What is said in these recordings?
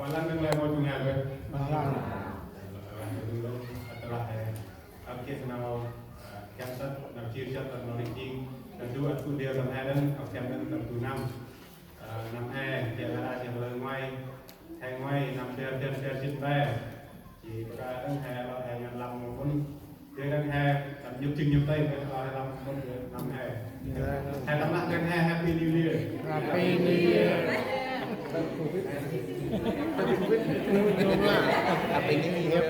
malam yang lain mau punya apa? Malam. Dulu setelah akhir now cancel, now chia chat now meeting dan dua aku dia làm hai đến học xem đến tầm từ năm hai thì là chỉ là ngoài hai ngoài năm tiền chín về chỉ có đến hai là hai ngàn năm cũng tiền đến hai tầm nhục chừng nhục tây cái là năm cũng năm hai năm đến hai happy new year Happy New Year. Happy New Year.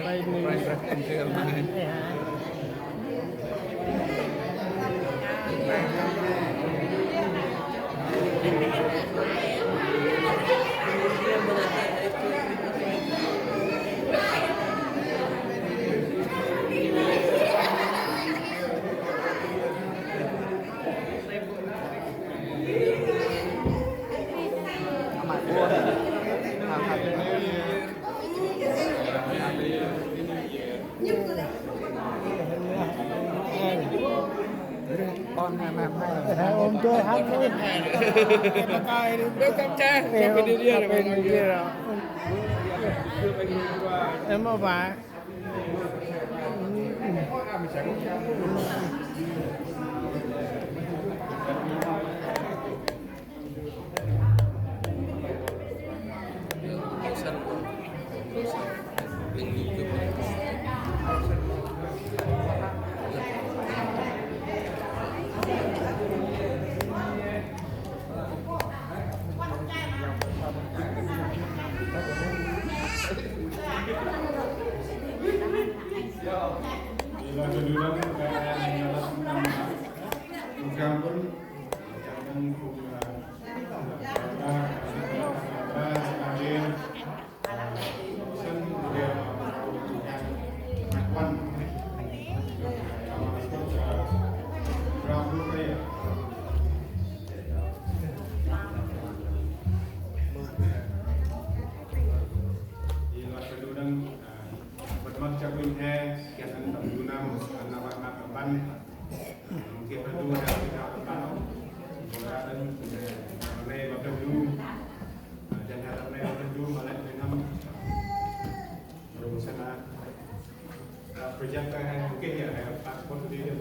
Con Ôm tôi hát luôn. welcome cha. Happy New Year. Happy New Year. Em mau bà. Bila kedua kayak program pun jangan macam ini kegiatan pengguna anak depan mungkin berdua dari depan kemudian mulai waktu dulu dan harapnya waktu dulu mulai dengan berusaha perjalanan mungkin ya paspor dia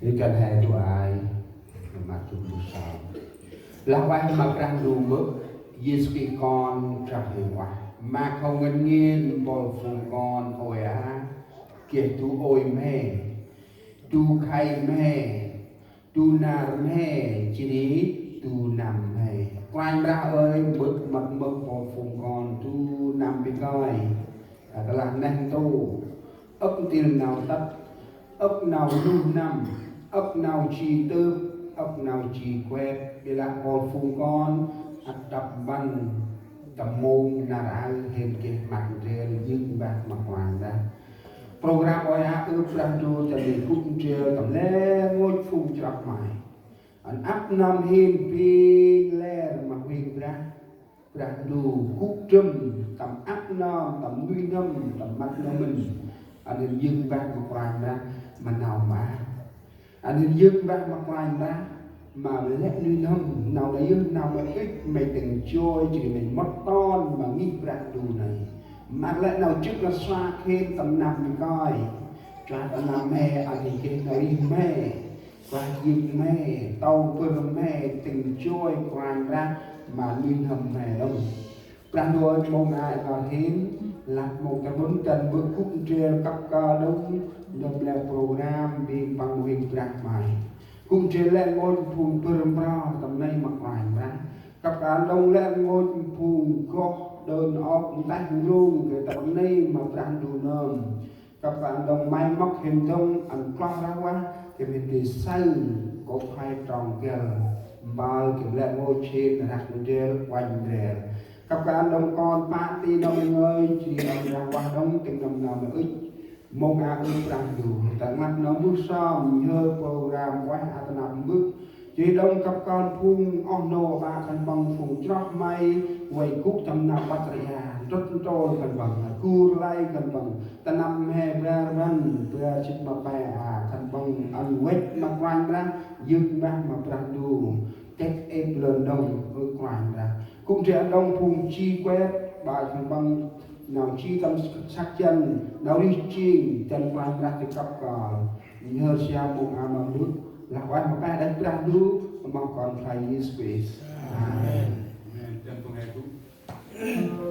Vì cần hệ của ai mà chúng tôi sao là quay mà răng đủ mức Giêsu con trả hiệu quả mà không ngân nghiên bồi phù con ôi á kiệt tu ôi mê tu khay mê tu nà mê chỉ đi tu nằm mê quan ra ơi bước mặt mực bồi phù con tu nằm bị coi cái là năng tu ấp tiền nào tất ấp nào lưu năm ấp nào chi tư ấp nào chi quét để làm một phùng con tập văn tập môn là đã hiện cái mặt rìa dương bạc mặt hoàng ra program oi áp ước ra đua cho mình cũng chưa tầm lẽ ngôi phùng chọc mày anh áp năm hiên pi lẽ mà huyền ra đủ cúc trâm tầm áp non tầm nuôi năm tầm mắt nó mình anh dương bạc mặt hoàng ra mà nào mà anh dương bác mặt ngoài ra mà lẽ như năm nào đấy nào mà ít mày từng trôi chỉ mình mất ton mà nghi ra đủ này mà lẽ nào trước là xoa khen tầm nằm mình coi cho tầm nằm mẹ anh thì khen thấy mẹ và dương mẹ tàu phương mẹ từng trôi quàng ra mà như hầm mẹ đông ra đôi mong ai vào hiến là một cái bốn cần bước khúc trên cấp ca đông đồng là program đi bằng huyền trạc mày cùng trên lên ngôi phùng bơm ra tầm nay mặc ngoài ra cấp ca đông lên ngôi phùng có đơn ốc đánh luôn cái tầm nay mà đang đủ nơm cấp ca đông may móc hình đông ăn con ra quá cái mình thì xây có hai tròn kia bao kiểu lên ngôi trên là đặt trên quanh rè các bạn đông con party đông ơi chỉ ra qua đông từng năm nào mà ít một ngày cũng đang đủ tại mặt nó bước xong nhớ program quay hai năm bước chỉ đông các con phun ono ba khăn bằng phun chót may quay cúc trăm năm bắt ra rất trôi cần bằng cua lay cần bằng ta năm hè ra răn ra chích mà bè khăn bằng ăn quét mà quanh ra dừng ba mà đang đủ cách em lần đông với quanh ra cũng trẻ đông phun chi quét bài khăn bằng nào chi tâm sắc chân nào đi chi chân quanh ra thì cấp cò nhớ xem một am mà nước là quay mà ba đánh ra nước mà còn phải như space. Amen. Amen.